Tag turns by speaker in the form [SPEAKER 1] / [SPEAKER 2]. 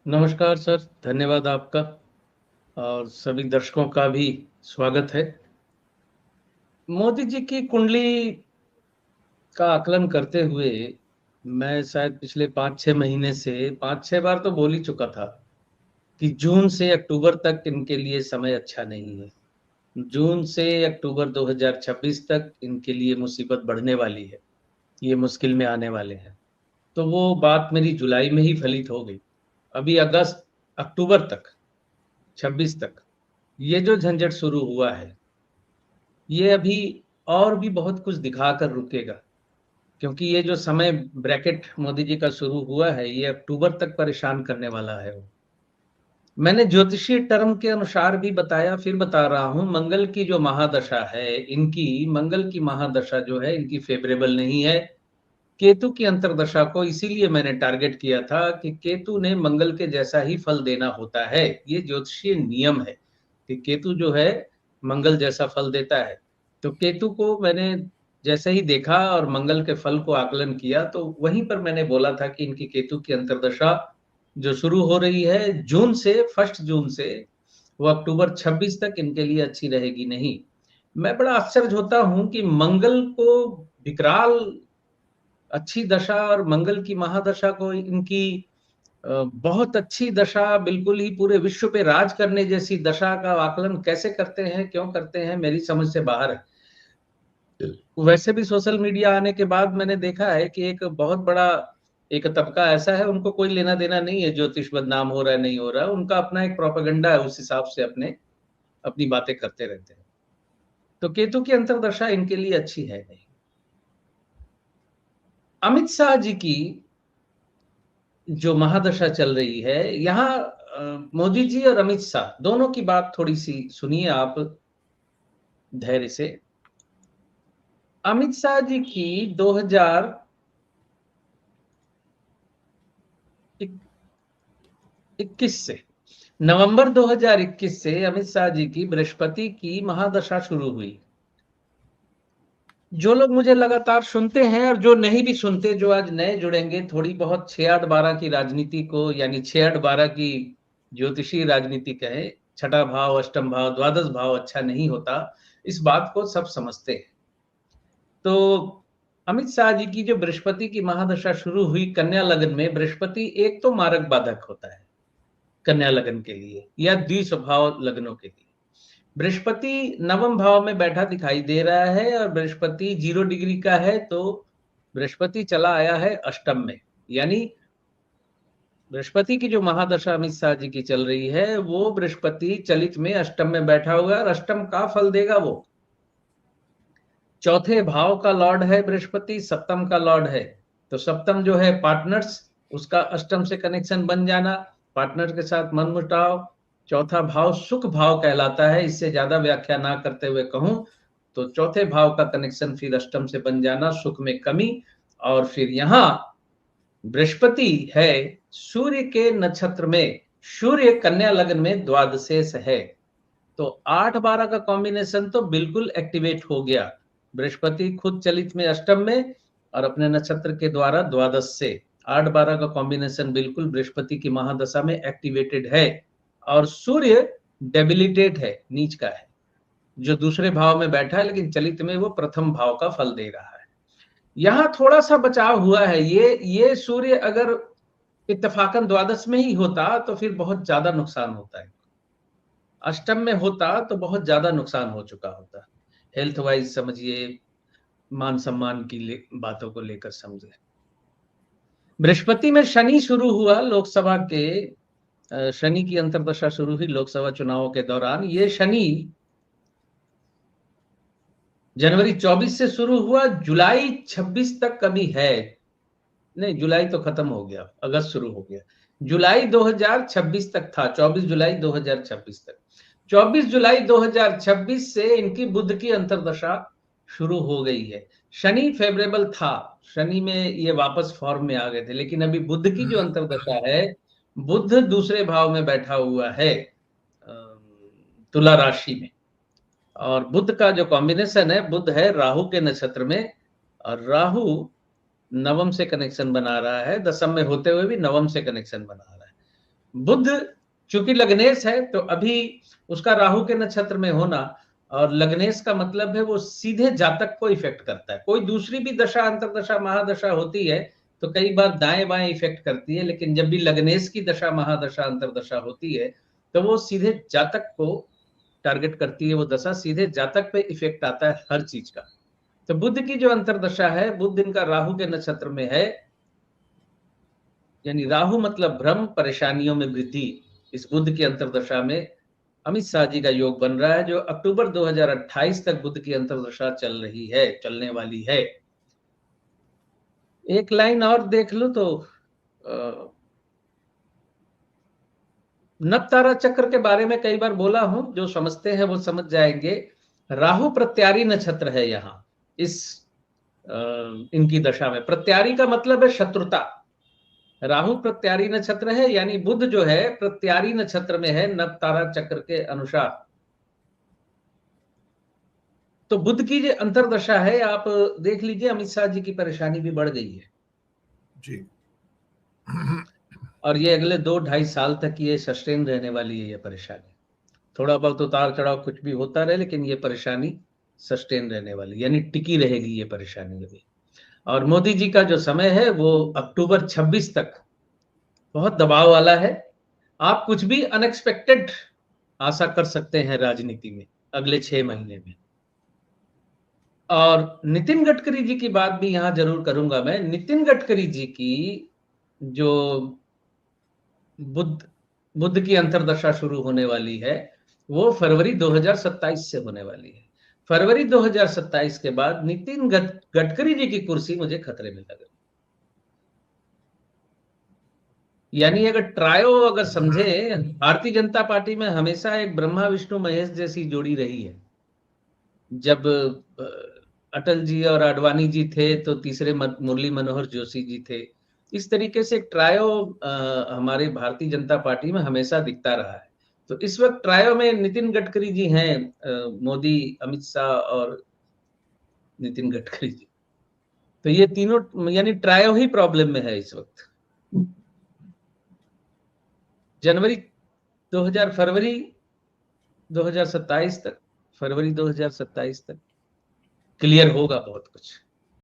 [SPEAKER 1] नमस्कार सर, धन्यवाद आपका और सभी दर्शकों का भी स्वागत है। मोदी जी की कुंडली का आकलन करते हुए मैं शायद पिछले 5-6 महीने से 5-6 बार तो बोल ही चुका था कि जून से अक्टूबर तक इनके लिए समय अच्छा नहीं है। जून से अक्टूबर 2026 तक इनके लिए मुसीबत बढ़ने वाली है, ये मुश्किल में आने वाले हैं। तो वो बात मेरी जुलाई में ही फलित हो गई। अभी अगस्त, अक्टूबर तक, 26 तक ये जो झंझट शुरू हुआ है, ये अभी और भी बहुत कुछ दिखाकर रुकेगा, क्योंकि ये जो समय ब्रैकेट मोदी जी का शुरू हुआ है, ये अक्टूबर तक परेशान करने वाला है। मैंने ज्योतिषीय टर्म के अनुसार भी बताया, फिर बता रहा हूं, मंगल की जो महादशा है, इनकी मंगल की महादशा जो है, इनकी फेवरेबल नहीं है। केतु की अंतर्दशा को इसीलिए मैंने टारगेट किया था कि केतु ने मंगल के जैसा ही फल देना होता है। ये ज्योतिषीय नियम है कि केतु जो है मंगल जैसा फल देता है। तो केतु को मैंने जैसे ही देखा और मंगल के फल को आकलन किया, तो वहीं पर मैंने बोला था कि इनकी केतु की अंतर्दशा जो शुरू हो रही है जून से, 1 जून से, वो अक्टूबर 26 तक इनके लिए अच्छी रहेगी नहीं। मैं बड़ा आश्चर्य होता हूं कि मंगल को विकराल अच्छी दशा और मंगल की महादशा को इनकी बहुत अच्छी दशा, बिल्कुल ही पूरे विश्व पे राज करने जैसी दशा का आकलन कैसे करते हैं, क्यों करते हैं, मेरी समझ से बाहर है। वैसे भी सोशल मीडिया आने के बाद मैंने देखा है कि एक बहुत बड़ा एक तबका ऐसा है, उनको कोई लेना देना नहीं है ज्योतिष बदनाम हो रहा है नहीं हो रहा है, उनका अपना एक प्रोपेगेंडा है, उस हिसाब से अपनी बातें करते रहते हैं। तो केतु की अंतर्दशा इनके लिए अच्छी है नहीं। अमित शाह जी की जो महादशा चल रही है यहाँ, मोदी जी और अमित शाह दोनों की बात थोड़ी सी सुनिए आप धैर्य से। अमित शाह जी की 2021 से, नवंबर 2021 से अमित शाह जी की बृहस्पति की महादशा शुरू हुई। जो लोग मुझे लगातार सुनते हैं और जो नहीं भी सुनते, जो आज नए जुड़ेंगे, थोड़ी बहुत 6-8-12 की राजनीति को, यानी 6-8-12 की ज्योतिषीय राजनीति कहें, छठा भाव, अष्टम भाव, द्वादश भाव अच्छा नहीं होता, इस बात को सब समझते हैं। तो अमित शाह जी की जो बृहस्पति की महादशा शुरू हुई कन्या लगन में, बृहस्पति एक तो मारक बाधक होता है कन्या लगन के लिए या द्विस्वभाव लगनों के लिए। बृहस्पति नवम भाव में बैठा दिखाई दे रहा है और बृहस्पति 0 डिग्री का है, तो बृहस्पति चला आया है अष्टम में। यानी बृहस्पति की जो महादशा अमित शाह जी की चल रही है, वो बृहस्पति चलित में अष्टम में बैठा हुआ है और अष्टम का फल देगा। वो चौथे भाव का लॉर्ड है बृहस्पति, सप्तम का लॉर्ड है। तो सप्तम जो है पार्टनर्स, उसका अष्टम से कनेक्शन बन जाना, पार्टनर के साथ मनमुटाव। चौथा भाव सुख भाव कहलाता है, इससे ज्यादा व्याख्या ना करते हुए कहूं तो चौथे भाव का कनेक्शन फिर अष्टम से बन जाना, सुख में कमी। और फिर यहां बृहस्पति है सूर्य के नक्षत्र में, सूर्य कन्या लग्न में द्वादशेष है। तो 8-12 का कॉम्बिनेशन तो बिल्कुल एक्टिवेट हो गया। बृहस्पति खुद चलित में अष्टम में और अपने नक्षत्र के द्वारा द्वादश से 8-12 का कॉम्बिनेशन बिल्कुल बृहस्पति की महादशा में एक्टिवेटेड है। और सूर्य डेबिलिटेट है, नीच का है, जो दूसरे भाव में बैठा है, लेकिन चलित में वो प्रथम भाव का फल दे रहा है। यहां थोड़ा सा बचाव हुआ है। ये सूर्य अगर इत्तेफाकन द्वादश में ही होता तो फिर बहुत ज्यादा नुकसान होता है। अष्टम में होता तो बहुत ज्यादा नुकसान हो चुका होता, हेल्थ वाइज समझिए, मान सम्मान की बातों को लेकर समझे। बृहस्पति में शनि शुरू हुआ लोकसभा के, शनि की अंतर्दशा शुरू हुई लोकसभा चुनावों के दौरान। ये शनि जनवरी 24 से शुरू हुआ, जुलाई 26 तक कभी है नहीं, जुलाई तो खत्म हो गया, अगस्त शुरू हो गया। जुलाई 2026 तक था, 24 जुलाई 2026 तक। 24 जुलाई 2026 से इनकी बुध की अंतर्दशा शुरू हो गई है। शनि फेवरेबल था, शनि में ये वापस फॉर्म में आ गए थे, लेकिन अभी बुध की जो अंतर्दशा है, बुध दूसरे भाव में बैठा हुआ है, तुला राशि में। और बुध का जो कॉम्बिनेशन है, बुध है राहु के नक्षत्र में, और राहु नवम से कनेक्शन बना रहा है, दसम में होते हुए भी नवम से कनेक्शन बना रहा है। बुध चूंकि लग्नेश है तो अभी उसका राहु के नक्षत्र में होना, और लग्नेश का मतलब है वो सीधे जातक को इफेक्ट करता है। कोई दूसरी भी दशा, अंतरदशा, महादशा होती है तो कई बार दाएं बाएं इफेक्ट करती है, लेकिन जब भी लग्नेश की दशा, महादशा, अंतरदशा होती है तो वो सीधे जातक को टारगेट करती है। वो दशा सीधे जातक पे इफेक्ट आता है हर चीज का। तो बुध की जो अंतरदशा है, बुध इनका राहु के नक्षत्र में है, यानी राहु मतलब भ्रम, परेशानियों में वृद्धि। इस बुध की अंतरदशा में अमित शाह जी का योग बन रहा है, जो अक्टूबर 2028 तक बुध की अंतरदशा चल रही है, चलने वाली है। एक लाइन और देख लो तो नवतारा चक्र के बारे में कई बार बोला हूं, जो समझते हैं वो समझ जाएंगे। राहु प्रत्यारी नक्षत्र है यहाँ इस इनकी दशा में। प्रत्यारी का मतलब है शत्रुता। राहु प्रत्यारी नक्षत्र है, यानी बुध जो है प्रत्यारी नक्षत्र में है नवतारा चक्र के अनुसार। तो बुध की जो अंतरदशा है, आप देख लीजिए, अमित शाह जी की परेशानी भी बढ़ गई है
[SPEAKER 2] जी।
[SPEAKER 1] और ये अगले 2-2.5 साल तक ये सस्टेन रहने वाली है ये परेशानी। थोड़ा बहुत उतार चढ़ाव कुछ भी होता रहे, लेकिन ये परेशानी सस्टेन रहने वाली, यानी टिकी रहेगी ये परेशानी अभी। और मोदी जी का जो समय है वो अक्टूबर 26 तक बहुत दबाव वाला है। आप कुछ भी अनएक्सपेक्टेड आशा कर सकते हैं राजनीति में अगले 6 महीने में। और नितिन गडकरी जी की बात भी यहां जरूर करूंगा मैं। नितिन गडकरी जी की जो बुध की अंतरदशा शुरू होने वाली है वो फरवरी 2027 से होने वाली है। फरवरी 2027 के बाद नितिन गडकरी जी की कुर्सी मुझे खतरे में लग रही। यानी अगर ट्रायो अगर समझे, भारतीय जनता पार्टी में हमेशा एक ब्रह्मा विष्णु महेश जैसी जोड़ी रही है। जब अटल जी और आडवाणी जी थे तो तीसरे मुरली मनोहर जोशी जी थे। इस तरीके से एक ट्रायो हमारे भारतीय जनता पार्टी में हमेशा दिखता रहा है। तो इस वक्त ट्रायो में नितिन गडकरी जी हैं, मोदी, अमित शाह और नितिन गडकरी जी। तो ये तीनों यानी ट्रायो ही प्रॉब्लम में है इस वक्त। फरवरी 2027 तक, फरवरी 2027 तक क्लियर होगा बहुत कुछ।